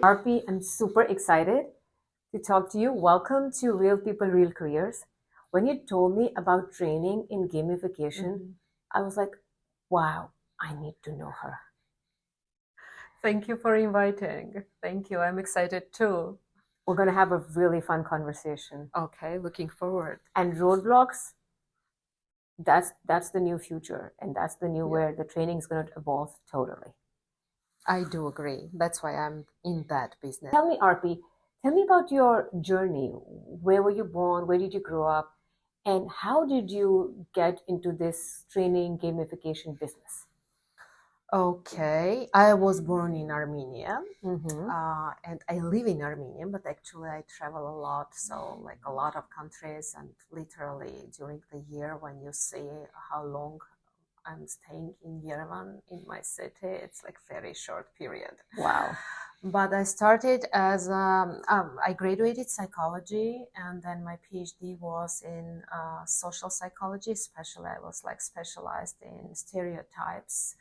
Arpi, I'm super excited to talk to you. Welcome to Real People, Real Careers. When you told me about training in gamification, I was like, wow, I need to know her. Thank you for inviting. Thank you. I'm excited too. We're going to have a really fun conversation. Okay, looking forward. And roadblocks, that's the new future, and that's the new where the training is going to evolve totally. I do agree. That's why I'm in that business. Tell me, Arpi, tell me about your journey. Where were you born? Where did you grow up? And how did you get into this training gamification business? Okay, I was born in Armenia, Mm-hmm. and I live in Armenia, but actually I travel a lot, so like a lot of countries, and literally during the year when you see how long I'm staying in Yerevan, in my city, it's like very short period. Wow. But I started as I graduated psychology, and then my PhD was in social psychology. Especially, I was like specialized in stereotypes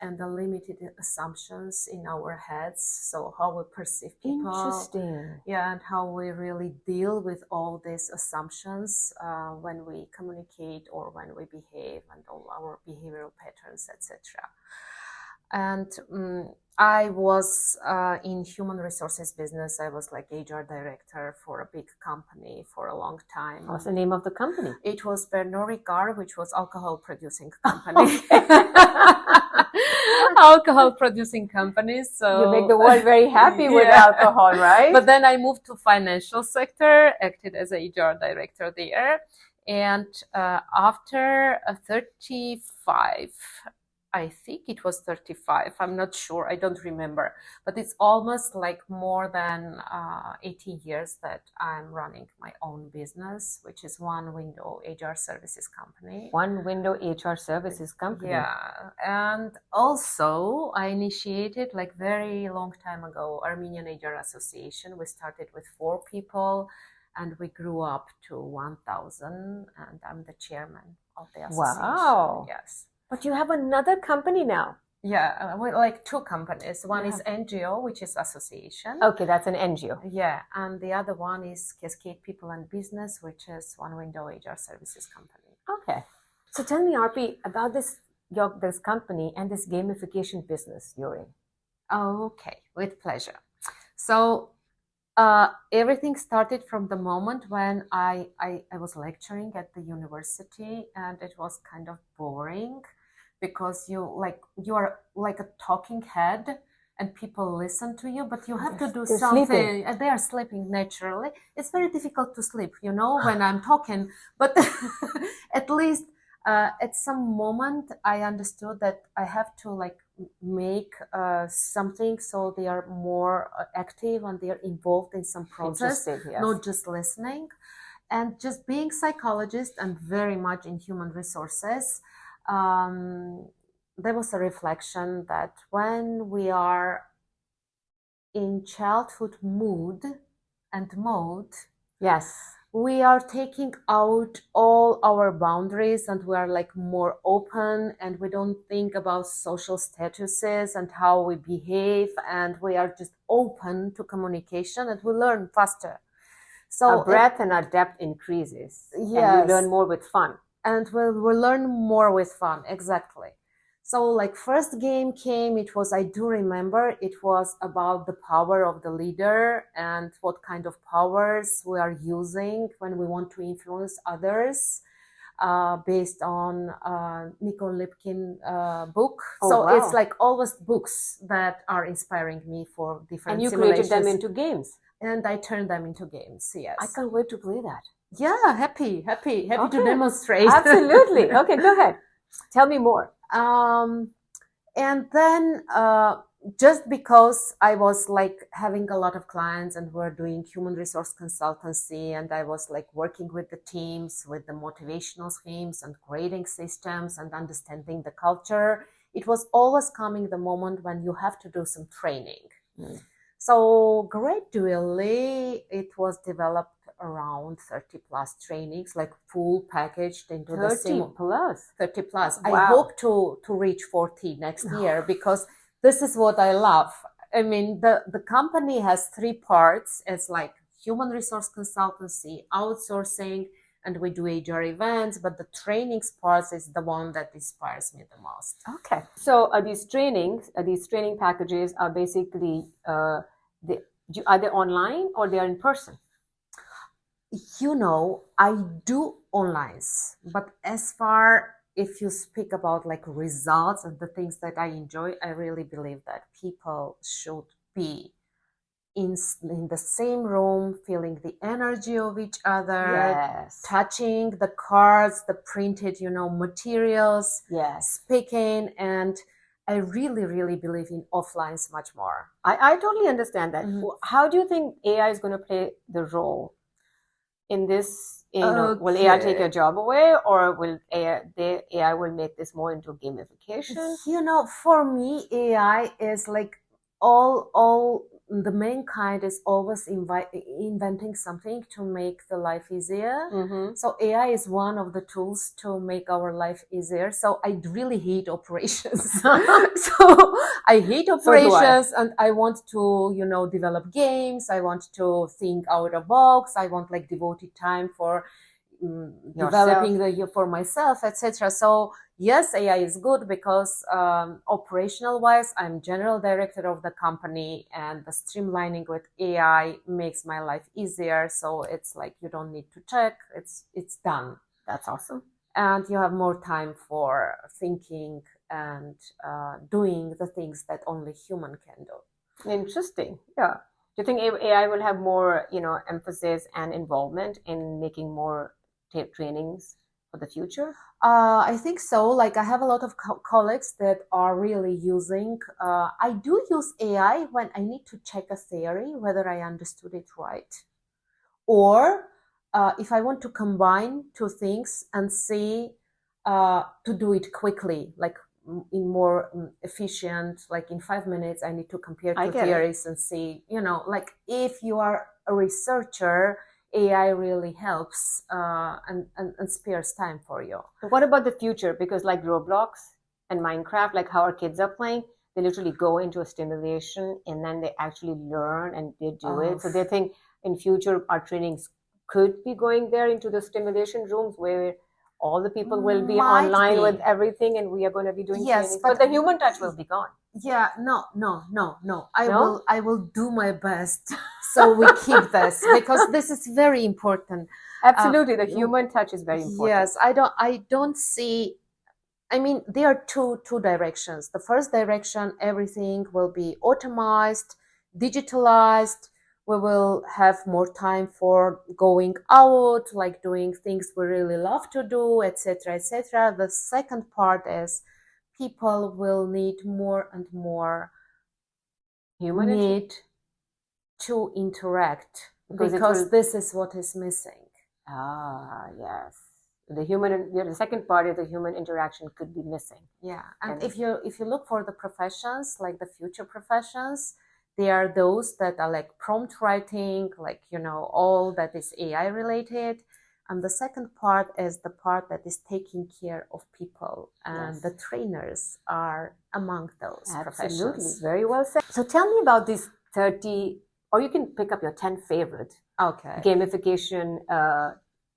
and the limited assumptions in our heads. So how we perceive people. Interesting. Yeah, and how we really deal with all these assumptions when we communicate or when we behave, and all our behavioral patterns, etc. And I was in human resources business. I was like HR director for a big company for a long time. What's the name of the company? It was Pernod Ricard, which was alcohol producing company. Alcohol producing companies. So you make the world very happy with alcohol, right? But then I moved to financial sector, acted as a HR director there. And after 35, I think it was 35. I'm not sure. I don't remember. But it's almost like more than 80 years that I'm running my own business, which is One Window HR Services Company. One Window HR Services Company. Yeah. And also I initiated like very long time ago, Armenian HR Association. We started with 4 people and we grew up to 1,000, and I'm the chairman of the association. Wow. Yes. But you have another company now. Yeah, like 2 companies. One is NGO, which is association. Okay, that's an NGO. Yeah, and the other one is Cascade People and Business, which is One Window HR Services Company. Okay. So tell me, Arpi, about this company and this gamification business you're in. Okay, with pleasure. So everything started from the moment when I was lecturing at the university, and it was kind of boring because you are like a talking head and people listen to you, but you have to do something. Sleeping. They are sleeping naturally. It's very difficult to sleep, when I'm talking, but at least at some moment I understood that I have to like make something so they are more active and they are involved in some process, Yes. not just listening. And just being psychologist and very much in human resources, there was a reflection that when we are in childhood mood and mode, yes, we are taking out all our boundaries and we are like more open, and we don't think about social statuses and how we behave, and we are just open to communication and we learn faster. So our breadth and our depth increases. Yes. And we learn more with fun. And we'll learn more with fun, exactly. So like first game came, I do remember, it was about the power of the leader and what kind of powers we are using when we want to influence others, based on Nicole Lipkin book. It's like always books that are inspiring me for different simulations. And you created them into games. And I turned them into games, yes. I can't wait to play that. Yeah, happy to demonstrate. Absolutely. Okay, go ahead. Tell me more. And then just because I was like having a lot of clients and we're doing human resource consultancy, and I was like working with the teams, with the motivational themes and grading systems and understanding the culture, it was always coming the moment when you have to do some training. So gradually it was developed around 30 plus trainings, like full packaged into 30 plus. 30 plus. Wow. I hope to reach 40 next year because this is what I love. I mean, the company has three parts. It's like human resource consultancy, outsourcing, and we do HR events. But the trainings part is the one that inspires me the most. Okay. So these training packages are basically are they online or they are in person? You know, I do onlines, but as far if you speak about like results and the things that I enjoy, I really believe that people should be in the same room, feeling the energy of each other, Yes. touching the cards, the printed, materials, Yes. speaking, and I really, really believe in offlines much more. I totally understand that. How do you think AI is going to play the role in this? Will AI take your job away, or will AI will make this more into gamification? For me, AI is like all the mankind is always inventing something to make the life easier. So AI is one of the tools to make our life easier. So I really hate operations. So I hate operations, and I want to, develop games. I want to think out of the box. I want like devoted time for developing for myself, etc. So yes, AI is good because operational wise, I'm general director of the company, and the streamlining with AI makes my life easier. So it's like you don't need to check; it's done. That's awesome. And you have more time for thinking and doing the things that only human can do. Interesting. Yeah. Do you think AI will have more, emphasis and involvement in making more trainings for the future? I think so. Like I have a lot of colleagues that are really using. I do use AI when I need to check a theory whether I understood it right, or if I want to combine two things and see to do it quickly, like in more efficient, like in 5 minutes, I need to compare two theories and see, like if you are a researcher, AI really helps and spares time for you. But what about the future? Because like Roblox and Minecraft, like how our kids are playing, they literally go into a stimulation and then they actually learn and they do it. So they think in future our trainings could be going there into the stimulation rooms where all the people will be online with everything and we are going to be doing trainings. But the human touch will be gone. Yeah, no. I will do my best so we keep this, because this is very important. Absolutely, the human touch is very important. Yes, I don't see. I mean, there are two directions. The first direction, everything will be automized, digitalized. We will have more time for going out, like doing things we really love to do, etc., etc. The second part is people will need more and more need to interact, because this is what is missing. Yes. The second part is the human interaction could be missing. Yeah, and if you look for the professions, like the future professions, they are those that are like prompt writing, like all that is AI related. And the second part is the part that is taking care of people, and the trainers are among those professions. Absolutely, very well said. So tell me about these 30, or you can pick up your 10 favorite gamification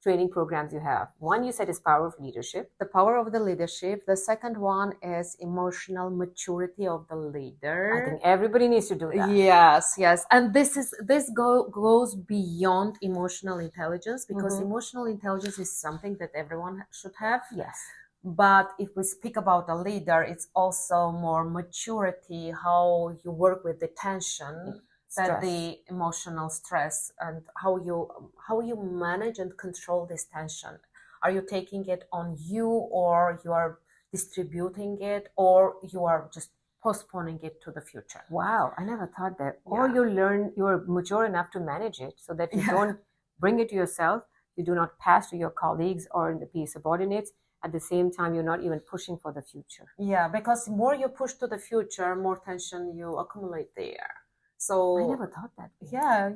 training programs you have. One you said is power of leadership. The power of the leadership. The second one is emotional maturity of the leader. I think everybody needs to do that. Yes. And this goes beyond emotional intelligence, because emotional intelligence is something that everyone should have. Yes. But if we speak about a leader, it's also more maturity, how you work with the tension, that the emotional stress, and how you manage and control this tension. Are you taking it on you, or you are distributing it, or you are just postponing it to the future? Wow, I never thought that. Yeah. Or you're mature enough to manage it so that you don't bring it to yourself, you do not pass to your colleagues or the peer subordinates. At the same time, you're not even pushing for the future. Yeah, because more you push to the future, more tension you accumulate there. So I never thought that. Yeah,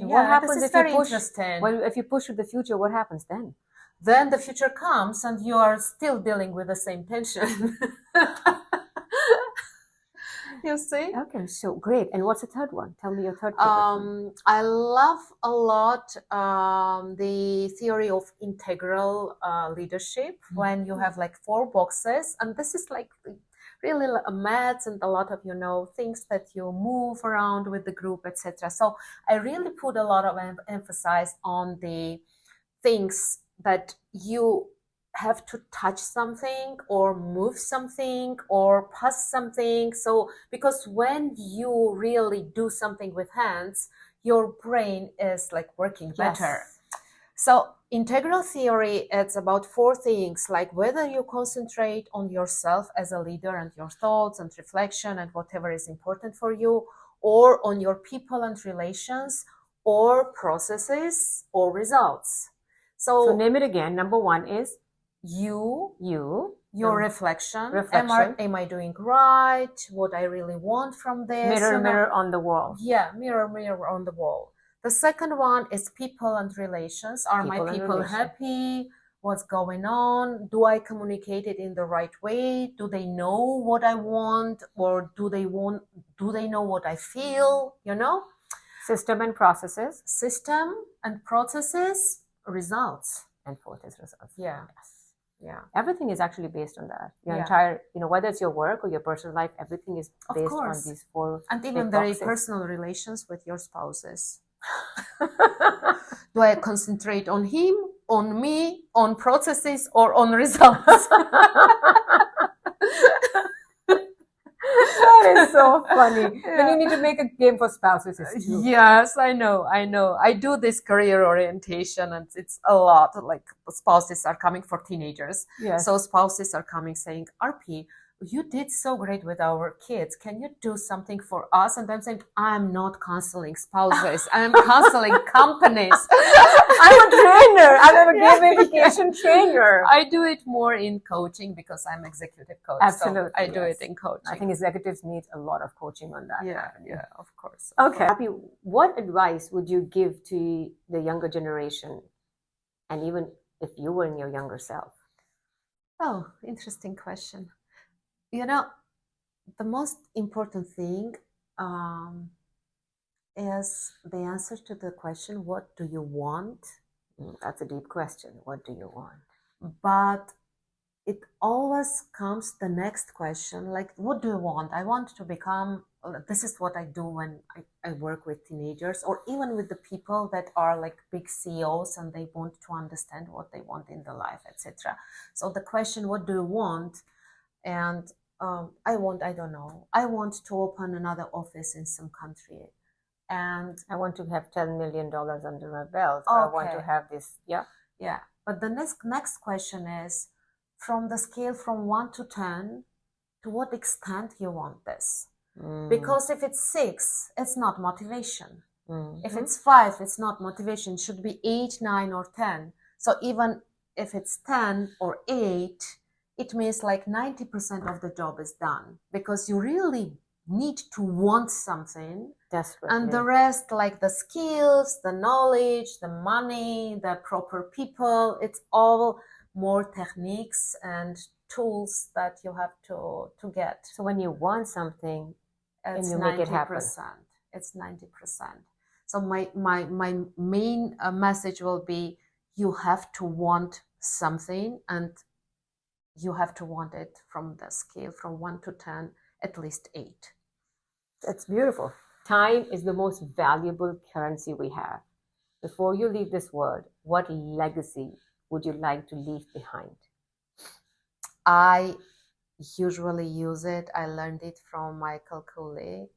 what happens if you push? Interesting. Well, if you push to the future, what happens then? Then the future comes, and you are still dealing with the same tension. You see? Okay, so great. And what's the third one? Tell me your third favorite one. I love a lot the theory of integral leadership when you have like 4 boxes, and this is like really maths and a lot of things that you move around with the group, etc. So I really put a lot of emphasis on the things that you have to touch something or move something or pass something. So because when you really do something with hands, your brain is like working better. Yes. So integral theory, it's about 4 things, like whether you concentrate on yourself as a leader and your thoughts and reflection and whatever is important for you, or on your people and relations, or processes, or results. So name it again. Number 1 is you, you, your reflection. reflection. Am I doing right? What I really want from this? Mirror, mirror on the wall. Yeah, mirror, mirror on the wall. The second one is people and relations. Are my people happy? What's going on? Do I communicate it in the right way? Do they know what I want, or do they know what I feel? System and processes. System and processes, results. And 4th is results. Yeah. Yes. Yeah. Everything is actually based on that. Your entire, whether it's your work or your personal life, everything is based on these 4. And even the personal relations with your spouses. Do I concentrate on him, on me, on processes, or on results? That is so funny. Then you need to make a game for spouses too. Yes, I know. I do this career orientation, and it's a lot. Like spouses are coming for teenagers. Yes. So spouses are coming saying, Arpi, you did so great with our kids. Can you do something for us? And I'm saying, I'm not counseling spouses. I'm counseling companies. I'm a trainer. I'm a gamification trainer. I do it more in coaching because I'm executive coach. Absolutely. So I do it in coaching. I think executives need a lot of coaching on that. Yeah, of course. Okay. Arpi, what advice would you give to the younger generation, and even if you were in your younger self? Oh, interesting question. The most important thing is the answer to the question, what do you want? That's a deep question. What do you want? But it always comes the next question, like, what do you want? I want to become, this is what I do when I work with teenagers, or even with the people that are like big CEOs and they want to understand what they want in their life, etc. So the question, what do you want? And I don't know. I want to open another office in some country. And I want to have $10 million under my belt. Or I want to have this. Yeah. Yeah. But the next question is, from the scale from 1 to 10, to what extent you want this? Because if it's 6, it's not motivation. If it's 5, it's not motivation. It should be 8, 9, or 10. So even if it's 10 or 8, it means like 90% of the job is done, because you really need to want something. Desperately. And the rest, like the skills, the knowledge, the money, the proper people, it's all more techniques and tools that you have to get. So when you want something, it's and you make it happen. It's 90%. So my main message will be, you have to want something, and you have to want it from the scale from 1 to 10, at least 8. That's beautiful. Time is the most valuable currency we have. Before you leave this world, what legacy would you like to leave behind? I usually use it. I learned it from Michael Cooley.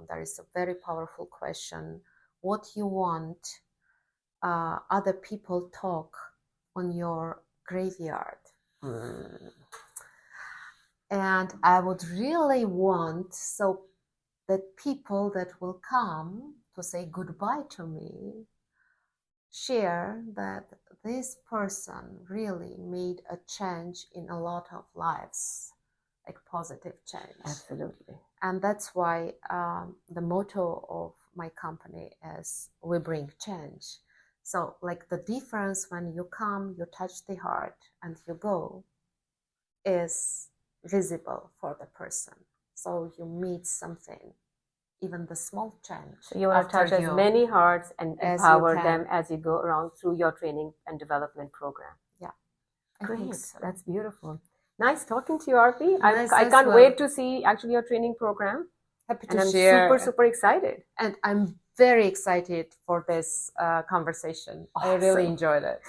There is a very powerful question. What you want other people talk on your graveyard? And I would really want so that people that will come to say goodbye to me share that this person really made a change in a lot of lives, like positive change. Absolutely. And that's why the motto of my company is, we bring change. So like the difference when you come, you touch the heart and you go, is visible for the person. So you meet something, even the small change. So you want to touch as many hearts and empower them as you go around through your training and development program. Yeah. Great. So. That's beautiful. Nice talking to you, Arpi. I can't wait to see actually your training program. Happy to share. I'm super excited. And I'm very excited for this conversation. Awesome. I really enjoyed it.